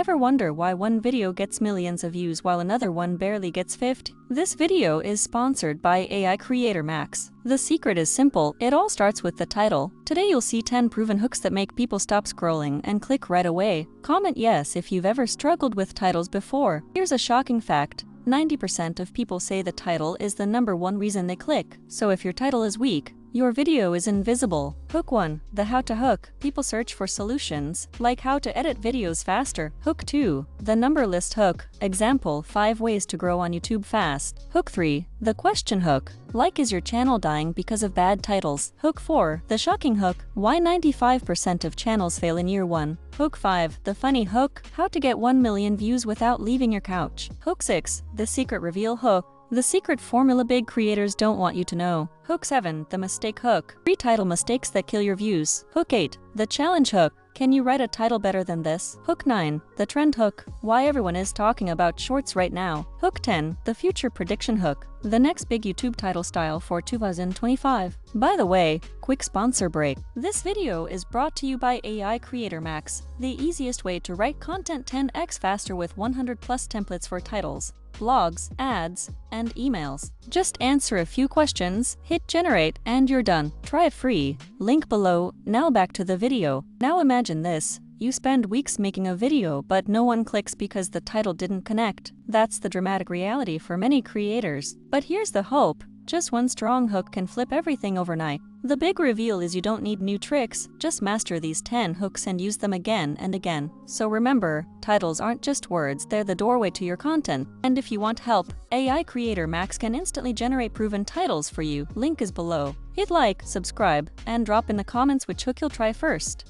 Ever wonder why one video gets millions of views while another one barely gets 50? This video is sponsored by AI Creator Max. The secret is simple, it all starts with the title. Today you'll see 10 proven hooks that make people stop scrolling and click right away. Comment yes if you've ever struggled with titles before. Here's a shocking fact. 90% of people say the title is the #1 reason they click. So if your title is weak, your video is invisible. Hook 1. The how to hook. People search for solutions, like how to edit videos faster. Hook 2. The number list hook. Example, 5 ways to grow on YouTube fast. Hook 3. The question hook. Like, is your channel dying because of bad titles? Hook 4. The shocking hook. Why 95% of channels fail in year 1. Hook 5. The funny hook. How to get 1 million views without leaving your couch. Hook 6. The secret reveal hook. The secret formula big creators don't want you to know. Hook 7. The mistake hook. 3 title mistakes that kill your views. Hook 8. The challenge hook. Can you write a title better than this? Hook 9. The trend hook. Why everyone is talking about shorts right now. Hook 10. The future prediction hook. The next big YouTube title style for 2025. By the way, quick sponsor break. This video is brought to you by AI Creator Max, the easiest way to write content 10x faster with 100+ templates for titles, blogs, ads, and emails. Just answer a few questions, hit generate, and you're done. Try it free. Link below. Now back to the video. Now imagine this. You spend weeks making a video, but no one clicks because the title didn't connect. That's the dramatic reality for many creators. But here's the hope. Just one strong hook can flip everything overnight. The big reveal is you don't need new tricks, just master these 10 hooks and use them again and again. So remember, titles aren't just words, they're the doorway to your content. And if you want help, AI Creator Max can instantly generate proven titles for you. Link is below. Hit like, subscribe, and drop in the comments which hook you'll try first.